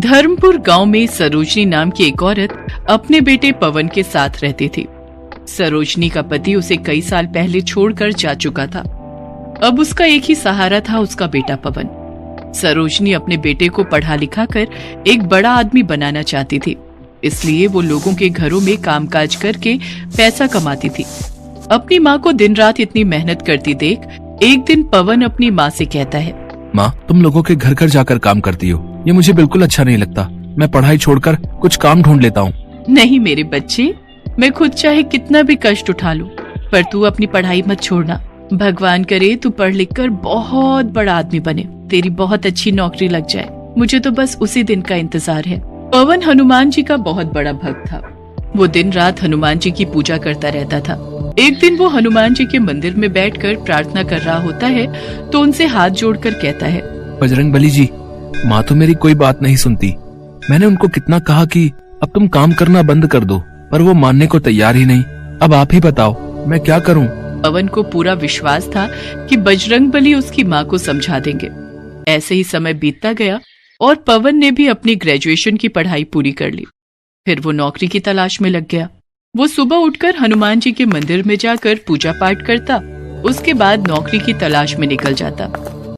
धर्मपुर गांव में सरोजनी नाम की एक औरत अपने बेटे पवन के साथ रहती थी। सरोजनी का पति उसे कई साल पहले छोड़कर जा चुका था। अब उसका एक ही सहारा था, उसका बेटा पवन। सरोजनी अपने बेटे को पढ़ा लिखा कर एक बड़ा आदमी बनाना चाहती थी, इसलिए वो लोगों के घरों में कामकाज करके पैसा कमाती थी। अपनी माँ को दिन रात इतनी मेहनत करती देख एक दिन पवन अपनी माँ से कहता है, माँ, तुम लोगों के घर घर जाकर काम करती हो, ये मुझे बिल्कुल अच्छा नहीं लगता। मैं पढ़ाई छोड़कर कुछ काम ढूंढ लेता हूँ। नहीं मेरे बच्चे, मैं खुद चाहे कितना भी कष्ट उठा लूं, पर तू अपनी पढ़ाई मत छोड़ना। भगवान करे तू पढ़ लिख कर बहुत बड़ा आदमी बने, तेरी बहुत अच्छी नौकरी लग जाए। मुझे तो बस उसी दिन का इंतजार है। पवन हनुमान जी का बहुत बड़ा भक्त था। वो दिन रात हनुमान जी की पूजा करता रहता था। एक दिन वो हनुमान जी के मंदिर में बैठकर प्रार्थना कर रहा होता है तो उनसे हाथ जोड़कर कहता है, बजरंगबली जी, माँ तो मेरी कोई बात नहीं सुनती। मैंने उनको कितना कहा कि अब तुम काम करना बंद कर दो, पर वो मानने को तैयार ही नहीं। अब आप ही बताओ मैं क्या करूं? पवन को पूरा विश्वास था कि बजरंगबली उसकी माँ को समझा देंगे। ऐसे ही समय बीतता गया और पवन ने भी अपनी ग्रेजुएशन की पढ़ाई पूरी कर ली। फिर वो नौकरी की तलाश में लग गया। वो सुबह उठकर हनुमान जी के मंदिर में जाकर पूजा पाठ करता, उसके बाद नौकरी की तलाश में निकल जाता।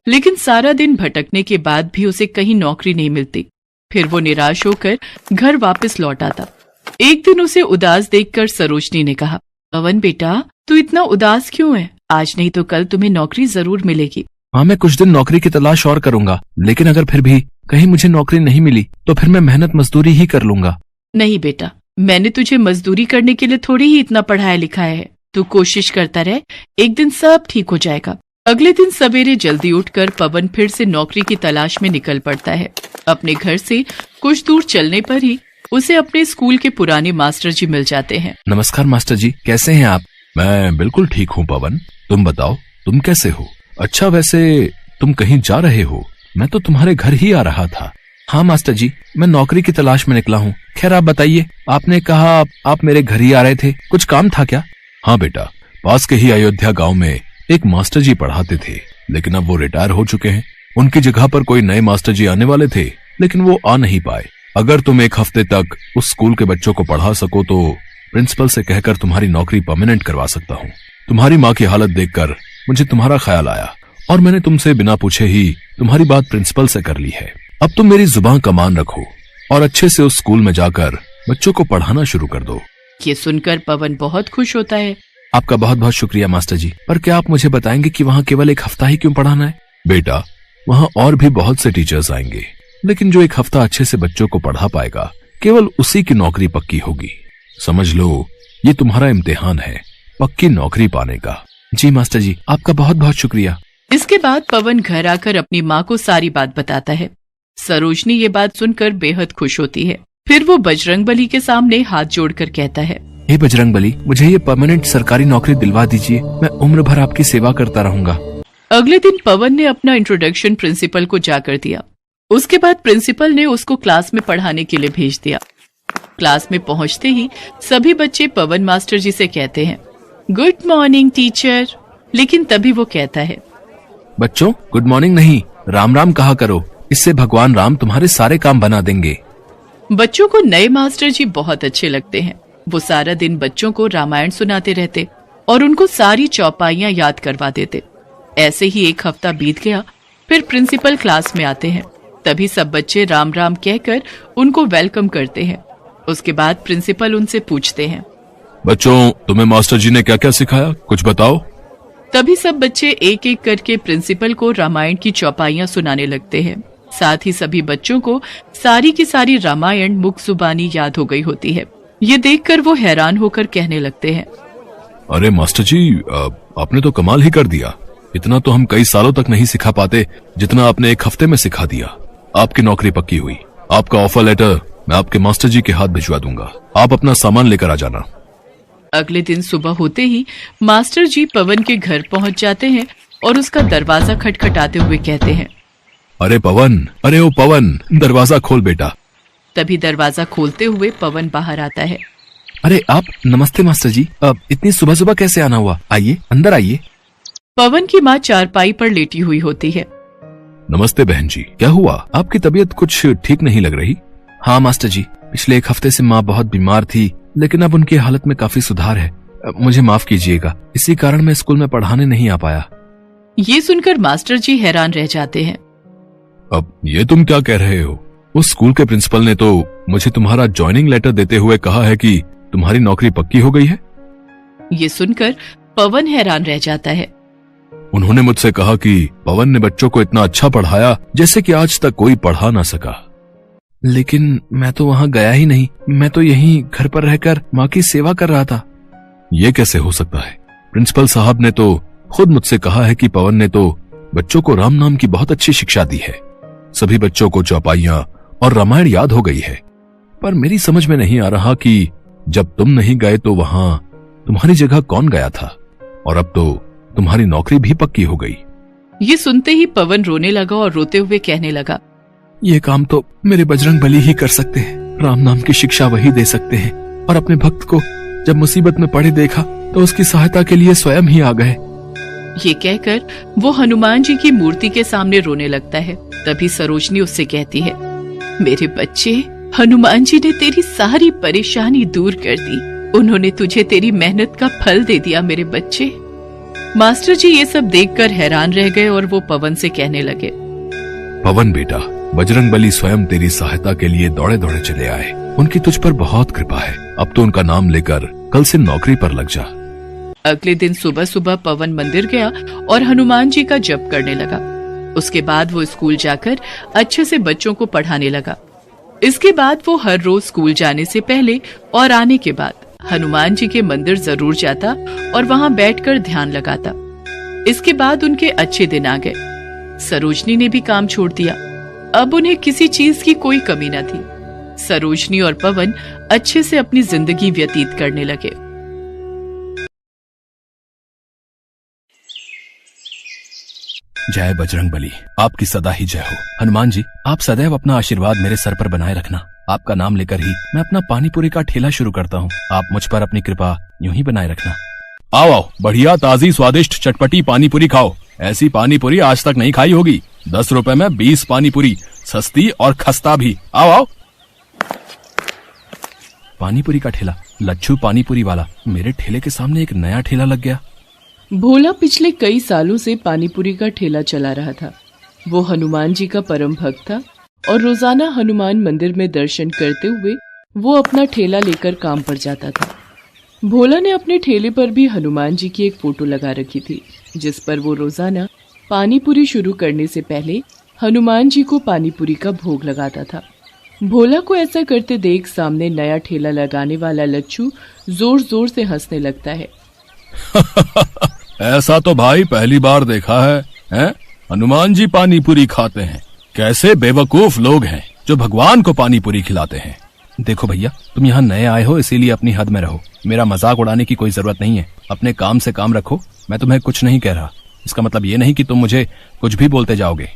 लेकिन सारा दिन भटकने के बाद भी उसे कहीं नौकरी नहीं मिलती। फिर वो निराश होकर घर वापस लौट आता। एक दिन उसे उदास देखकर सरोजनी ने कहा, पवन बेटा, तू इतना उदास क्यों है? आज नहीं तो कल तुम्हें नौकरी जरूर मिलेगी। हाँ, मैं कुछ दिन नौकरी की तलाश और करूंगा, लेकिन अगर फिर भी कहीं मुझे नौकरी नहीं मिली तो फिर मैं मेहनत मजदूरी ही कर लूंगा। नहीं बेटा, मैंने तुझे मजदूरी करने के लिए थोड़ी ही इतना पढ़ाया लिखाया है। तू कोशिश करता रहे, एक दिन सब ठीक हो जाएगा। अगले दिन सवेरे जल्दी उठकर पवन फिर से नौकरी की तलाश में निकल पड़ता है। अपने घर से कुछ दूर चलने पर ही उसे अपने स्कूल के पुराने मास्टर जी मिल जाते हैं। नमस्कार मास्टर जी, कैसे हैं आप? मैं बिल्कुल ठीक हूँ पवन, तुम बताओ तुम कैसे हो? अच्छा, वैसे तुम कहीं जा रहे हो? मैं तो तुम्हारे घर ही आ रहा था। हाँ मास्टर जी, मैं नौकरी की तलाश में निकला हूँ। खैर आप बताइए, आपने कहा आप मेरे घर ही आ रहे थे, कुछ काम था क्या? हाँ बेटा, पास के ही अयोध्या गांव में एक मास्टर जी पढ़ाते थे, लेकिन अब वो रिटायर हो चुके हैं। उनकी जगह पर कोई नए मास्टर जी आने वाले थे, लेकिन वो आ नहीं पाए। अगर तुम एक हफ्ते तक उस स्कूल के बच्चों को पढ़ा सको तो प्रिंसिपल से कहकर तुम्हारी नौकरी परमानेंट करवा सकता हूँ। तुम्हारी माँ की हालत देखकर मुझे तुम्हारा ख्याल आया और मैंने तुमसे बिना पूछे ही तुम्हारी बात प्रिंसिपल से कर ली है। अब तुम मेरी जुबान का मान रखो और अच्छे से उस स्कूल में जाकर बच्चों को पढ़ाना शुरू कर दो। ये सुनकर पवन बहुत खुश होता है। आपका बहुत बहुत शुक्रिया मास्टर जी, पर क्या आप मुझे बताएंगे कि वहाँ केवल एक हफ्ता ही क्यों पढ़ाना है? बेटा, वहाँ और भी बहुत से टीचर्स आएंगे, लेकिन जो एक हफ्ता अच्छे से बच्चों को पढ़ा पाएगा केवल उसी की नौकरी पक्की होगी। समझ लो, ये तुम्हारा इम्तिहान है पक्की नौकरी पाने का। जी मास्टर जी, आपका बहुत बहुत शुक्रिया। इसके बाद पवन घर आकर अपनी माँ को सारी बात बताता है। सरोजनी ये बात सुनकर बेहद खुश होती है। फिर वो बजरंगबली के सामने हाथ जोड़कर कहता है, हे बजरंगबली, मुझे ये परमानेंट सरकारी नौकरी दिलवा दीजिए। मैं उम्र भर आपकी सेवा करता रहूंगा। अगले दिन पवन ने अपना इंट्रोडक्शन प्रिंसिपल को जाकर दिया। उसके बाद प्रिंसिपल ने उसको क्लास में पढ़ाने के लिए भेज दिया। क्लास में पहुंचते ही सभी बच्चे पवन मास्टर जी से कहते हैं, गुड मॉर्निंग टीचर। लेकिन तभी वो कहता है, बच्चों, गुड मॉर्निंग नहीं, राम राम कहा करो, इससे भगवान राम तुम्हारे सारे काम बना देंगे। बच्चों को नए मास्टर जी बहुत अच्छे लगते हैं। वो सारा दिन बच्चों को रामायण सुनाते रहते और उनको सारी चौपाइयां याद करवा देते। ऐसे ही एक हफ्ता बीत गया। फिर प्रिंसिपल क्लास में आते हैं। तभी सब बच्चे राम राम कहकर उनको वेलकम करते हैं। उसके बाद प्रिंसिपल उनसे पूछते हैं, बच्चों, तुम्हें मास्टर जी ने क्या क्या सिखाया, कुछ बताओ। तभी सब बच्चे एक एक करके प्रिंसिपल को रामायण की चौपाइयां सुनाने लगते हैं। साथ ही सभी बच्चों को सारी की सारी रामायण मुख जुबानी याद हो गई होती है। ये देखकर वो हैरान होकर कहने लगते हैं, अरे मास्टर जी, आपने तो कमाल ही कर दिया। इतना तो हम कई सालों तक नहीं सिखा पाते जितना आपने एक हफ्ते में सिखा दिया। आपकी नौकरी पक्की हुई। आपका ऑफर लेटर मैं आपके मास्टर जी के हाथ भिजवा दूंगा। आप अपना सामान लेकर आ जाना। अगले दिन सुबह होते ही मास्टर जी पवन के घर पहुंच जाते हैं और उसका दरवाजा खटखटाते हुए कहते हैं, अरे पवन, अरे ओ पवन, दरवाजा खोल बेटा। तभी दरवाजा खोलते हुए पवन बाहर आता है। अरे आप, नमस्ते मास्टर जी, अब इतनी सुबह सुबह कैसे आना हुआ? आइए, अंदर आइए। पवन की माँ चारपाई पर लेटी हुई होती है। नमस्ते बहन जी, क्या हुआ? आपकी तबीयत कुछ ठीक नहीं लग रही। हाँ मास्टर जी, पिछले एक हफ्ते से माँ बहुत बीमार थी, लेकिन अब उनकी हालत में काफी सुधार है। मुझे माफ कीजिएगा, इसी कारण मैं स्कूल में पढ़ाने नहीं आ पाया। ये सुनकर मास्टर जी हैरान रह जाते हैं। अब ये तुम क्या कह रहे हो? उस स्कूल के प्रिंसिपल ने तो मुझे तुम्हारा ज्वाइनिंग लेटर देते हुए कहा है कि तुम्हारी नौकरी पक्की हो गई है। ये सुनकर पवन हैरान रह जाता है। उन्होंने मुझसे कहा कि पवन ने बच्चों को इतना अच्छा पढ़ाया जैसे कि आज तक कोई पढ़ा ना सका। लेकिन मैं तो वहाँ गया ही नहीं, मैं तो यहीं घर पर रहकर माँ की सेवा कर रहा था। ये कैसे हो सकता है? प्रिंसिपल साहब ने तो खुद मुझसे कहा है कि पवन ने तो बच्चों को राम नाम की बहुत अच्छी शिक्षा दी है। सभी बच्चों को चौपाइयां और रामायण याद हो गई है। पर मेरी समझ में नहीं आ रहा कि जब तुम नहीं गए तो वहां तुम्हारी जगह कौन गया था, और अब तो तुम्हारी नौकरी भी पक्की हो गई। ये सुनते ही पवन रोने लगा और रोते हुए कहने लगा, ये काम तो मेरे बजरंगबली ही कर सकते हैं। राम नाम की शिक्षा वही दे सकते हैं, और अपने भक्त को जब मुसीबत में पड़े देखा तो उसकी सहायता के लिए स्वयं ही आ गए। ये कहकर वो हनुमान जी की मूर्ति के सामने रोने लगता है। तभी सरोजनी उससे कहती है, मेरे बच्चे, हनुमान जी ने तेरी सारी परेशानी दूर कर दी। उन्होंने तुझे तेरी मेहनत का फल दे दिया मेरे बच्चे। मास्टर जी ये सब देखकर हैरान रह गए और वो पवन से कहने लगे, पवन बेटा, बजरंगबली स्वयं तेरी सहायता के लिए दौड़े दौड़े चले आए। उनकी तुझ पर बहुत कृपा है। अब तो उनका नाम लेकर कल से नौकरी पर लग जा। अगले दिन सुबह सुबह पवन मंदिर गया और हनुमान जी का जप करने लगा। उसके बाद वो स्कूल जाकर अच्छे से बच्चों को पढ़ाने लगा। इसके बाद वो हर रोज स्कूल जाने से पहले और आने के बाद हनुमान जी के मंदिर जरूर जाता और वहां बैठकर ध्यान लगाता। इसके बाद उनके अच्छे दिन आ गए। सरोजनी ने भी काम छोड़ दिया। अब उन्हें किसी चीज की कोई कमी न थी। सरोजनी और पवन अच्छे से अपनी जिंदगी व्यतीत करने लगे। जय बजरंगबली, आपकी सदा ही जय हो। हनुमान जी, आप सदैव अपना आशीर्वाद मेरे सर पर बनाए रखना। आपका नाम लेकर ही मैं अपना पानी पूरी का ठेला शुरू करता हूँ। आप मुझ पर अपनी कृपा यूं ही बनाए रखना। आओ आओ, बढ़िया ताजी स्वादिष्ट चटपटी पानी पूरी खाओ। ऐसी पानी पूरी आज तक नहीं खाई होगी। 10 रुपए में 20 पानी पूरी, सस्ती और खस्ता भी। आओ आओ। पानी पूरी का ठेला, लच्छू पानी पूरी वाला। मेरे ठेले के सामने एक नया ठेला लग गया। भोला पिछले कई सालों से पानीपुरी का ठेला चला रहा था। वो हनुमान जी का परम भक्त था और रोजाना हनुमान मंदिर में दर्शन करते हुए वो अपना ठेला लेकर काम पर जाता था। भोला ने अपने ठेले पर भी हनुमान जी की एक फोटो लगा रखी थी, जिस पर वो रोजाना पानीपुरी शुरू करने से पहले हनुमान जी को पानीपुरी का भोग लगाता था। भोला को ऐसा करते देख सामने नया ठेला लगाने वाला लच्छू जोर जोर से हंसने लगता है। ऐसा तो भाई पहली बार देखा है? हनुमान जी पानी पूरी खाते हैं। कैसे बेवकूफ लोग हैं जो भगवान को पानी पूरी खिलाते हैं। देखो भैया, तुम यहाँ नए आए हो, इसीलिए अपनी हद में रहो। मेरा मजाक उड़ाने की कोई जरूरत नहीं है। अपने काम से काम रखो। मैं तुम्हें कुछ नहीं कह रहा। इसका मतलब ये नहीं कि तुम मुझे कुछ भी बोलते जाओगे।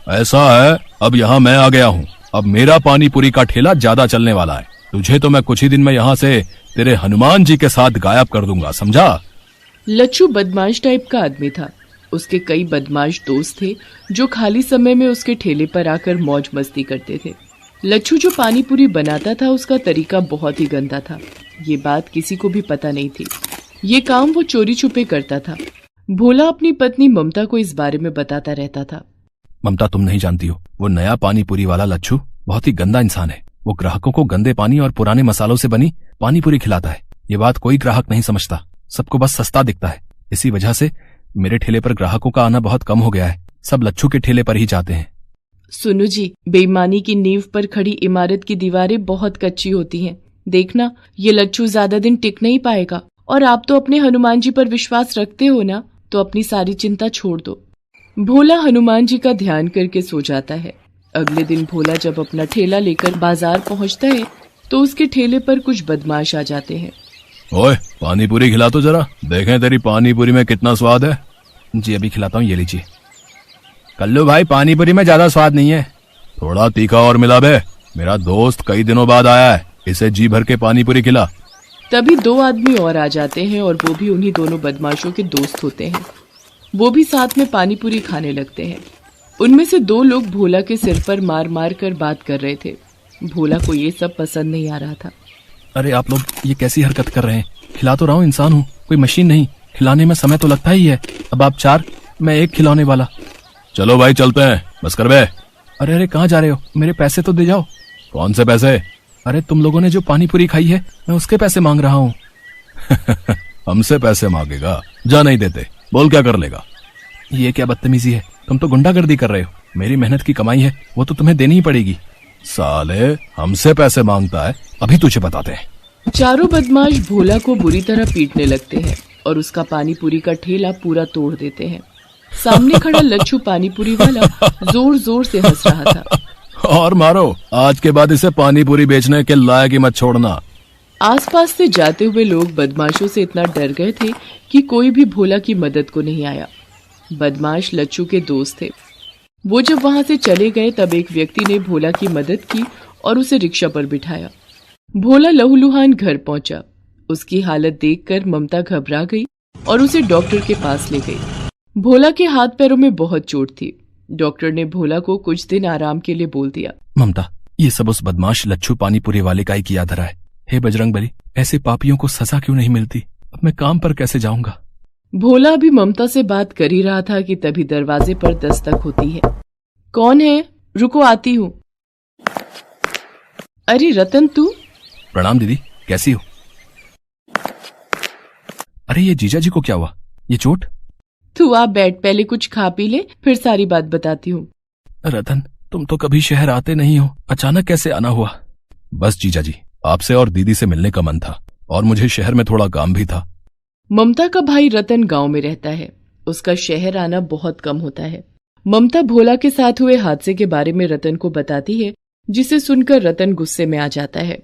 ऐसा है, अब यहाँ मैं आ गया हूँ। अब मेरा पानी पूरी का ठेला ज्यादा चलने वाला है। तुझे तो मैं कुछ ही दिन में यहाँ से तेरे हनुमान जी के साथ गायब कर दूंगा, समझा? लच्छू बदमाश टाइप का आदमी था। उसके कई बदमाश दोस्त थे जो खाली समय में उसके ठेले पर आकर मौज मस्ती करते थे। लच्छू जो पानी पूरी बनाता था उसका तरीका बहुत ही गंदा था। ये बात किसी को भी पता नहीं थी। ये काम वो चोरी छुपे करता था। भोला अपनी पत्नी ममता को इस बारे में बताता रहता था। ममता, तुम नहीं जानती हो, वो नया पानी पूरी वाला लच्छू बहुत ही गंदा इंसान है। वो ग्राहकों को गंदे पानी और पुराने मसालों से बनी पानी पूरी खिलाता है। ये बात कोई ग्राहक नहीं समझता। सबको बस सस्ता दिखता है। इसी वजह से मेरे ठेले पर ग्राहकों का आना बहुत कम हो गया है। सब लच्छू के ठेले पर ही जाते हैं। सुनो जी, बेईमानी की नींव पर खड़ी इमारत की दीवारें बहुत कच्ची होती हैं। देखना, ये लच्छू ज्यादा दिन टिक नहीं पाएगा। और आप तो अपने हनुमान जी पर विश्वास रखते हो ना, तो अपनी सारी चिंता छोड़ दो। भोला हनुमान जी का ध्यान करके सो जाता है। अगले दिन भोला जब अपना ठेला लेकर बाजार पहुंचता है तो उसके ठेले पर कुछ बदमाश आ जाते हैं। ओए, पानी पूरी खिला तो जरा, देखें तेरी पानी पूरी में कितना स्वाद है। जी अभी खिलाता हूँ, ये लीजिए। कल्लू भाई, पानी पूरी में ज्यादा स्वाद नहीं है। थोड़ा तीखा और मिला बे। मेरा दोस्त कई दिनों बाद आया है, इसे जी भर के पानी पूरी खिला। तभी 2 आदमी और आ जाते हैं और वो भी उन्हीं दोनों बदमाशों के दोस्त होते हैं। वो भी साथ में पानी पूरी खाने लगते हैं। उनमें से 2 लोग भोला के सिर पर मार मार कर बात कर रहे थे। भोला को ये सब पसंद नहीं आ रहा था। अरे आप लोग ये कैसी हरकत कर रहे हैं? खिला तो रहा हूँ, इंसान हूँ, कोई मशीन नहीं। खिलाने में समय तो लगता ही है। अब आप 4, मैं 1 खिलाने वाला। चलो भाई चलते हैं, बस कर बे। अरे अरे कहाँ जा रहे हो? मेरे पैसे तो दे जाओ। कौन से पैसे? अरे तुम लोगों ने जो पानी पूरी खाई है, मैं उसके पैसे मांग रहा हूँ। हमसे पैसे मांगेगा? जा, नहीं देते। बोल क्या कर लेगा? ये क्या बदतमीजी है? तुम तो गुंडागर्दी कर रहे हो। मेरी मेहनत की कमाई है, वो तो तुम्हें देनी ही पड़ेगी। साले हमसे पैसे मांगता है, अभी तुझे बताते हैं। चारों बदमाश भोला को बुरी तरह पीटने लगते हैं और उसका पानी पूरी का ठेला पूरा तोड़ देते हैं। सामने खड़ा लच्छू पानी पूरी वाला जोर जोर से हंस रहा था। और मारो, आज के बाद इसे पानी पूरी बेचने के लायक ही मत छोड़ना। आसपास से जाते हुए लोग बदमाशों से इतना डर गए थे कि कोई भी भोला की मदद को नहीं आया। बदमाश लच्छू के दोस्त थे। वो जब वहां से चले गए तब एक व्यक्ति ने भोला की मदद की और उसे रिक्शा पर बिठाया। भोला लहूलुहान घर पहुंचा। उसकी हालत देखकर ममता घबरा गई और उसे डॉक्टर के पास ले गई। भोला के हाथ पैरों में बहुत चोट थी। डॉक्टर ने भोला को कुछ दिन आराम के लिए बोल दिया। ममता, ये सब उस बदमाश लच्छू पानीपुरी वाले का ही किया धरा है। हे बजरंगबली, ऐसे पापियों को सजा क्यों नहीं मिलती? अब मैं काम पर कैसे जाऊंगा? भोला अभी ममता से बात कर ही रहा था कि तभी दरवाजे पर दस्तक होती है। कौन है? रुको, आती हूँ। अरे रतन, तू? प्रणाम दीदी, कैसी हो? अरे ये जीजा जी को क्या हुआ? ये चोट? तू आप बैठ, पहले कुछ खा पी ले, फिर सारी बात बताती हूँ। रतन, तुम तो कभी शहर आते नहीं हो, अचानक कैसे आना हुआ? बस जीजा जी, आपसे और दीदी से मिलने का मन था और मुझे शहर में थोड़ा काम भी था। ममता का भाई रतन गांव में रहता है। उसका शहर आना बहुत कम होता है। ममता भोला के साथ हुए हादसे के बारे में रतन को बताती है, जिसे सुनकर रतन गुस्से में आ जाता है।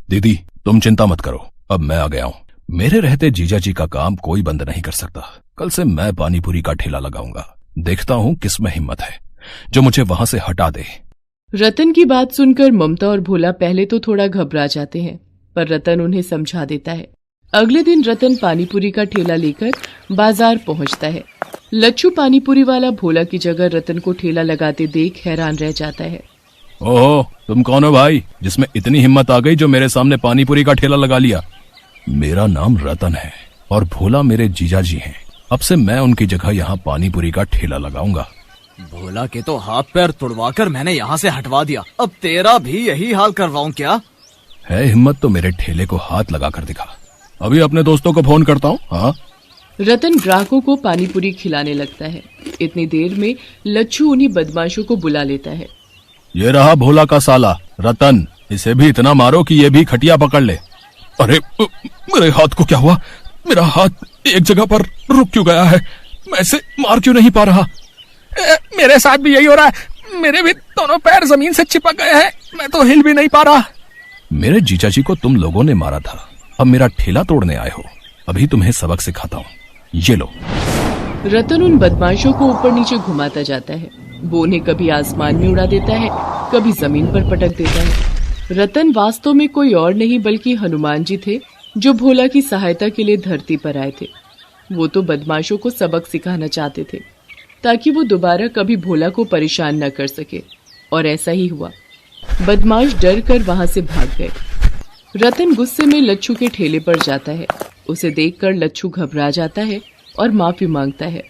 दीदी, तुम चिंता मत करो, अब मैं आ गया हूँ। मेरे रहते जीजा जी का काम कोई बंद नहीं कर सकता। कल से मैं पानीपुरी का ठेला लगाऊंगा। देखता हूँ किसमें हिम्मत है जो मुझे वहां से हटा दे। रतन की बात सुनकर ममता और भोला पहले तो थोड़ा घबरा जाते हैं, पर रतन उन्हें समझा देता है। अगले दिन रतन पानीपुरी का ठेला लेकर बाजार पहुंचता है। लच्छू पानीपुरी वाला भोला की जगह रतन को ठेला लगाते देख हैरान रह जाता है। ओहो, तुम कौन हो भाई, जिसमें इतनी हिम्मत आ गई जो मेरे सामने पानीपुरी का ठेला लगा लिया? मेरा नाम रतन है और भोला मेरे जीजा जी हैं। अब से मैं उनकी जगह यहाँ पानीपुरी का ठेला लगाऊंगा। भोला के तो हाथ पैर तुड़वाकर मैंने यहाँ से हटवा दिया, अब तेरा भी यही हाल करवाऊं क्या? है हिम्मत तो मेरे ठेले को हाथ लगा कर दिखा। अभी अपने दोस्तों को फोन करता हूँ। हाँ। रतन ग्राहकों को पानीपुरी खिलाने लगता है। इतनी देर में लच्छू उन्हीं बदमाशों को बुला लेता है। ये रहा भोला का साला रतन, इसे भी इतना मारो कि ये भी खटिया पकड़ ले। अरे मेरे हाथ को क्या हुआ? मेरा हाथ एक जगह पर रुक क्यों गया है? मैं इसे मार क्यों नहीं पा रहा? मेरे साथ भी यही हो रहा है। मेरे भी दोनों पैर जमीन से चिपक गए हैं, मैं तो हिल भी नहीं पा रहा। मेरे जीजा जी को तुम लोगों ने मारा था, अब मेरा ठेला तोड़ने आए हो। अभी तुम्हें सबक सिखाता हूँ, ये लो। रतन उन बदमाशों को ऊपर नीचे घुमाता जाता है। वो उन्हें कभी आसमान में उड़ा देता है, कभी जमीन पर पटक देता है। रतन वास्तव में कोई और नहीं बल्कि हनुमान जी थे, जो भोला की सहायता के लिए धरती पर आए थे। वो तो बदमाशों को सबक सिखाना चाहते थे ताकि वो दोबारा कभी भोला को परेशान न कर सके, और ऐसा ही हुआ। बदमाश डर कर वहां से भाग गए। रतन गुस्से में लच्छू के ठेले पर जाता है। उसे देखकर लच्छू घबरा जाता है और माफी मांगता है।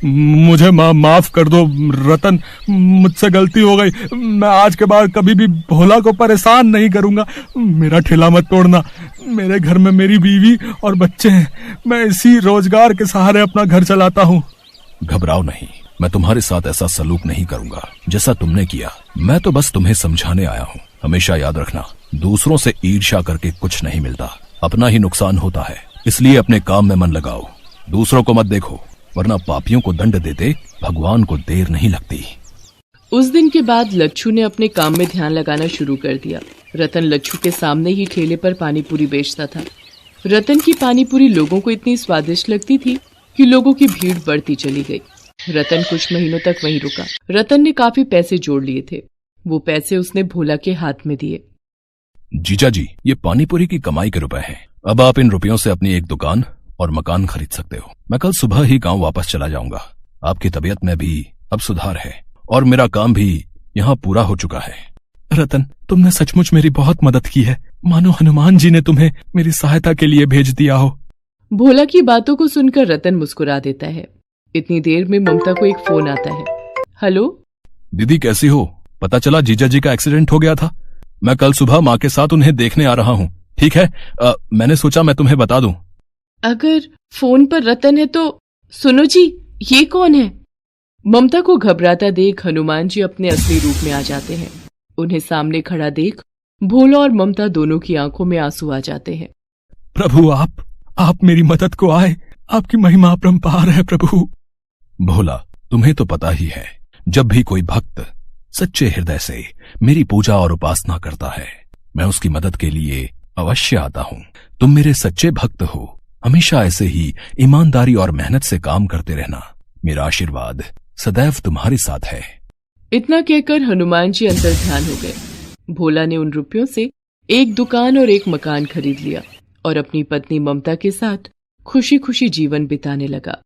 मुझे माफ कर दो रतन, मुझसे गलती हो गई। मैं आज के बाद कभी भी भोला को परेशान नहीं करूंगा। मेरा ठेला मत तोड़ना। मेरे घर में मेरी बीवी और बच्चे हैं। मैं इसी रोजगार के सहारे अपना घर चलाता हूँ। घबराओ नहीं, मैं तुम्हारे साथ ऐसा सलूक नहीं करूंगा जैसा तुमने किया। मैं तो बस तुम्हें समझाने आया हूँ। हमेशा याद रखना, दूसरों से ईर्ष्या करके कुछ नहीं मिलता, अपना ही नुकसान होता है। इसलिए अपने काम में मन लगाओ, दूसरों को मत देखो, वरना पापियों को दंड देते भगवान को देर नहीं लगती। उस दिन के बाद लच्छू ने अपने काम में ध्यान लगाना शुरू कर दिया। रतन लच्छू के सामने ही ठेले पर पानीपुरी बेचता था। रतन की पानीपुरी लोगों को इतनी स्वादिष्ट लगती थी कि लोगों की भीड़ बढ़ती चली गई। रतन कुछ महीनों तक वहीं रुका। रतन ने काफी पैसे जोड़ लिए थे। वो पैसे उसने भोला के हाथ में दिए। जीजा जी, ये पानीपुरी की कमाई के रुपए हैं। अब आप इन रुपयों से अपनी एक दुकान और मकान खरीद सकते हो। मैं कल सुबह ही गांव वापस चला जाऊंगा। आपकी तबीयत में भी अब सुधार है और मेरा काम भी यहाँ पूरा हो चुका है। रतन, तुमने सचमुच मेरी बहुत मदद की है, मानो हनुमान जी ने तुम्हें मेरी सहायता के लिए भेज दिया हो। भोला की बातों को सुनकर रतन मुस्कुरा देता है। इतनी देर में ममता को एक फोन आता है। हेलो दीदी, कैसी हो? पता चला जीजा जी का एक्सीडेंट हो गया था। मैं कल सुबह माँ के साथ उन्हें देखने आ रहा हूँ। ठीक है, मैंने सोचा मैं तुम्हें बता दूं। अगर फोन पर रतन है तो सुनो जी, ये कौन है? ममता को घबराता देख हनुमान जी अपने असली रूप में आ जाते हैं। उन्हें सामने खड़ा देख भोला और ममता दोनों की आंखों में आंसू आ जाते हैं। प्रभु, आप मेरी मदद को आए। आपकी महिमा अपरंपार है प्रभु। भोला, तुम्हें तो पता ही है, जब भी कोई भक्त सच्चे हृदय से मेरी पूजा और उपासना करता है, मैं उसकी मदद के लिए अवश्य आता हूँ। तुम मेरे सच्चे भक्त हो। हमेशा ऐसे ही ईमानदारी और मेहनत से काम करते रहना। मेरा आशीर्वाद सदैव तुम्हारे साथ है। इतना कहकर हनुमान जी अंतर ध्यान हो गए। भोला ने उन रुपयों से एक दुकान और एक मकान खरीद लिया और अपनी पत्नी ममता के साथ खुशी खुशी जीवन बिताने लगा।